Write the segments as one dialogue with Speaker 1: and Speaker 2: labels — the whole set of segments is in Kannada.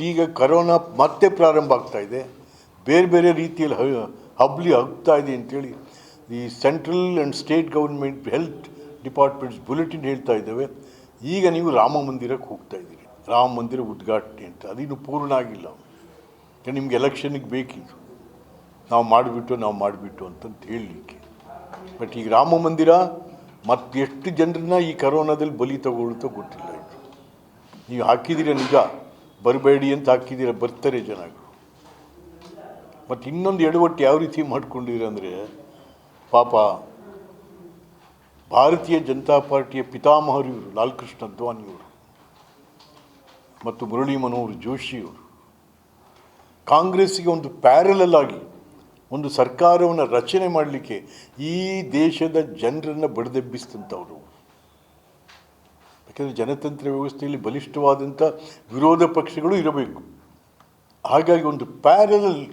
Speaker 1: ಈಗ ಕರೋನಾ ಮತ್ತೆ ಪ್ರಾರಂಭ ಆಗ್ತಾ ಇದೆ, ಬೇರೆ ಬೇರೆ ರೀತಿಯಲ್ಲಿ ಹಬ್ತಾ ಇದೆ ಅಂತೇಳಿ ಈ central and state government health departments bulletin ಹೇಳ್ತಾ ಇದ್ದಾವೆ. ಈಗ ನೀವು ರಾಮ ಮಂದಿರಕ್ಕೆ ಹೋಗ್ತಾ ಇದ್ದೀರಿ, ರಾಮ ಮಂದಿರ ಉದ್ಘಾಟನೆ ಅಂತ. ಅದಿನ್ನೂ ಪೂರ್ಣ ಆಗಿಲ್ಲ. ನಿಮ್ಗೆ ಎಲೆಕ್ಷನ್ಗೆ ಬೇಕಿತ್ತು, ನಾವು ಮಾಡಿಬಿಟ್ಟು ಅಂತಂತ ಹೇಳಲಿಕ್ಕೆ. ಬಟ್ ಈಗ ರಾಮ ಮಂದಿರ ಮತ್ತು ಎಷ್ಟು ಜನರನ್ನ ಈ ಕರೋನಾದಲ್ಲಿ ಬಲಿ ತಗೊಳ್ತೋ ಗೊತ್ತಿಲ್ಲ. ಇದು ನೀವು ಹಾಕಿದ್ದೀರ ನಿಜ, ಬರಬೇಡಿ ಅಂತ ಹಾಕಿದ್ದೀರ, ಬರ್ತಾರೆ ಜನಗಳು. ಮತ್ತು ಇನ್ನೊಂದು ಎಡವಟ್ಟು ಯಾವ ರೀತಿ ಮಾಡ್ಕೊಂಡಿದ್ದೀರ ಅಂದರೆ, ಪಾಪ ಭಾರತೀಯ ಜನತಾ ಪಾರ್ಟಿಯ ಪಿತಾಮಹರು ಇವರು ಲಾಲ್ ಕೃಷ್ಣ ಅದ್ವಾನಿಯವರು ಮತ್ತು ಮುರಳಿ ಮನೋಹರ್ ಜೋಶಿಯವರು ಕಾಂಗ್ರೆಸ್ಸಿಗೆ ಒಂದು ಪ್ಯಾರಲಲ್ ಆಗಿ ಒಂದು ಸರ್ಕಾರವನ್ನು ರಚನೆ ಮಾಡಲಿಕ್ಕೆ ಈ ದೇಶದ ಜನರನ್ನು ಬಡಿದೆಬ್ಬಿಸ್ತಂಥವ್ರು. ಯಾಕೆಂದರೆ ಜನತಂತ್ರ ವ್ಯವಸ್ಥೆಯಲ್ಲಿ ಬಲಿಷ್ಠವಾದಂಥ ವಿರೋಧ ಪಕ್ಷಗಳು ಇರಬೇಕು. ಹಾಗಾಗಿ ಒಂದು ಪ್ಯಾರಲಲ್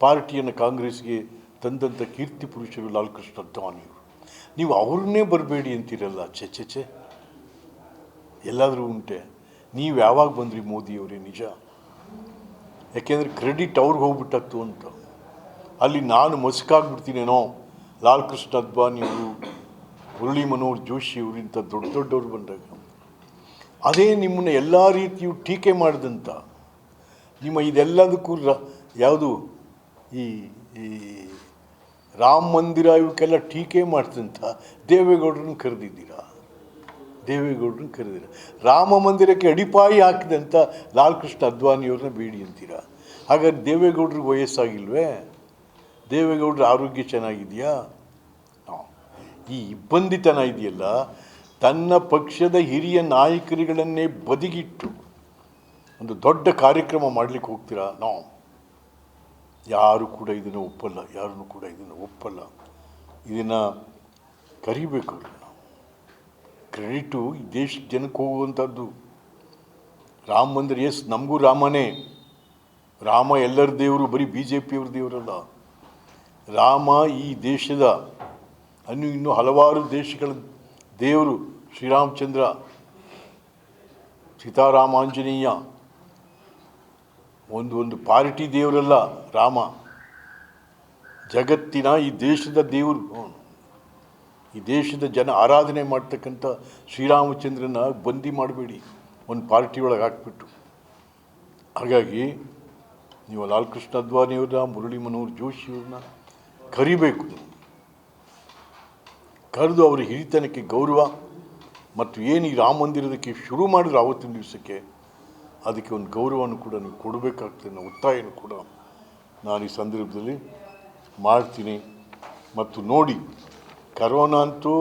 Speaker 1: ಪಾರ್ಟಿಯನ್ನು ಕಾಂಗ್ರೆಸ್ಗೆ ತಂದಂಥ ಕೀರ್ತಿ ಪುರುಷರು ಲಾಲ್ ಕೃಷ್ಣ ಅದ್ವಾನಿಯವರು. ನೀವು ಅವ್ರನ್ನೇ ಬರಬೇಡಿ ಅಂತೀರಲ್ಲ, ಚೆ ಎಲ್ಲಾದರೂ ಉಂಟೆ? ನೀವು ಯಾವಾಗ ಬಂದ್ರಿ ಮೋದಿಯವರೇ? ನಿಜ, ಯಾಕೆಂದರೆ ಕ್ರೆಡಿಟ್ ಅವ್ರಿಗೆ ಹೋಗ್ಬಿಟ್ಟತ್ತು ಅಂತ. ಅಲ್ಲಿ ನಾನು ಮಸ್ಕಾಗ್ಬಿಡ್ತೀನೇನೋ, ಲಾಲ್ ಕೃಷ್ಣ ಅದ್ವಾನಿಯವರು, ಮುರಳಿ ಮನೋಹರ್ ಜೋಶಿಯವರು ಇಂಥ ದೊಡ್ಡವರು ಬಂದಾಗ ಅದೇ ನಿಮ್ಮನ್ನು ಎಲ್ಲ ರೀತಿಯೂ ಟೀಕೆ ಮಾಡಿದಂಥ, ನಿಮ್ಮ ಇದೆಲ್ಲದಕ್ಕೂ ಯಾವುದು ಈ ರಾಮ ಮಂದಿರ ಇವಕ್ಕೆಲ್ಲ ಟೀಕೆ ಮಾಡಿದಂಥ ದೇವೇಗೌಡರನ್ನು ಕರೆದಿದ್ದೀರಾ. ರಾಮ ಮಂದಿರಕ್ಕೆ ಅಡಿಪಾಯಿ ಹಾಕಿದಂಥ ಲಾಲ್ ಕೃಷ್ಣ ಅದ್ವಾನಿಯವ್ರನ್ನ ಬೇಡಿ ಅಂತೀರಾ. ಹಾಗಾದ್ರೆ ದೇವೇಗೌಡರಿಗೆ ವಯಸ್ಸಾಗಿಲ್ವೇ? ದೇವೇಗೌಡರ ಆರೋಗ್ಯ ಚೆನ್ನಾಗಿದೆಯಾ? ಈ ಇಬ್ಬಂದಿತನ ಇದೆಯಲ್ಲ, ತನ್ನ ಪಕ್ಷದ ಹಿರಿಯ ನಾಯಕರುಗಳನ್ನೇ ಬದಿಗಿಟ್ಟು ಒಂದು ದೊಡ್ಡ ಕಾರ್ಯಕ್ರಮ ಮಾಡಲಿಕ್ಕೆ ಹೋಗ್ತೀರಾ? ಯಾರೂ ಕೂಡ ಇದನ್ನು ಒಪ್ಪಲ್ಲ, ಇದನ್ನು ಕರಿಬೇಕು. ನಾವು ಕ್ರೆಡಿಟು ಈ ದೇಶದ ಜನಕ್ಕೆ ಹೋಗುವಂಥದ್ದು. ರಾಮ ಮಂದಿರ ನಮಗೂ ರಾಮನೇ, ರಾಮ ಎಲ್ಲರ ದೇವರು, ಬರೀ BJPಯವ್ರ ದೇವರಲ್ಲ. ರಾಮ ಈ ದೇಶದ ಇನ್ನೂ ಹಲವಾರು ದೇಶಗಳ ದೇವರು. ಶ್ರೀರಾಮಚಂದ್ರ, ಸೀತಾರಾಮಾಂಜನೇಯ ಒಂದು ಪಾರ್ಟಿ ದೇವರಲ್ಲ ರಾಮ. ಜಗತ್ತಿನ ಈ ದೇಶದ ದೇವರು, ಈ ದೇಶದ ಜನ ಆರಾಧನೆ ಮಾಡ್ತಕ್ಕಂಥ ಶ್ರೀರಾಮಚಂದ್ರನ ಬಂದಿ ಮಾಡಬೇಡಿ ಒಂದು ಪಾರ್ಟಿ ಒಳಗೆ ಹಾಕ್ಬಿಟ್ಟು. ಹಾಗಾಗಿ ನೀವು ಲಾಲ್ ಕೃಷ್ಣ ಅದ್ವಾನಿಯವ್ರನ್ನ, ಮುರಳಿ ಮನೋಹರ್ ಜೋಶಿಯವ್ರನ್ನ ಕರಿಬೇಕು. ಕರೆದು ಅವರ ಹಿರಿತನಕ್ಕೆ ಗೌರವ ಮತ್ತು ಏನು ಈ ರಾಮ ಮಂದಿರದಕ್ಕೆ ಶುರು ಮಾಡಿದ್ರು ಆವತ್ತಿನ ದಿವಸಕ್ಕೆ, ಅದಕ್ಕೆ ಒಂದು ಗೌರವವನ್ನು ಕೂಡ ನೀವು ಕೊಡಬೇಕಾಗ್ತದೆ ಅನ್ನೋ ಒತ್ತಾಯನೂ ಕೂಡ ನಾನು ಈ ಸಂದರ್ಭದಲ್ಲಿ ಮಾಡ್ತೀನಿ. ಮತ್ತು ನೋಡಿ, ಕರೋನಾ ಅಂತೂ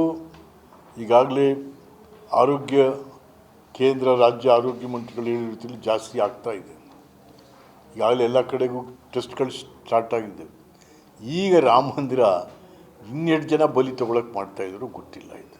Speaker 1: ಈಗಾಗಲೇ ಆರೋಗ್ಯ ಕೇಂದ್ರ, ರಾಜ್ಯ ಆರೋಗ್ಯ ಮಂತ್ರಿಗಳು ಹೇಳಿದ ರೀತಿಯಲ್ಲಿ ಜಾಸ್ತಿ ಆಗ್ತಾ ಇದೆ. ಈಗಾಗಲೇ ಎಲ್ಲ ಕಡೆಗೂ ಟೆಸ್ಟ್ಗಳು ಸ್ಟಾರ್ಟ್ ಆಗಿದೆ. ಈಗ ರಾಮ ಮಂದಿರ ಇನ್ನೆಷ್ಟು ಜನ ಬಲಿ ತೊಗೊಳಕ್ಕೆ ಮಾಡ್ತಾಯಿದ್ರು ಗೊತ್ತಿಲ್ಲ. ಇದು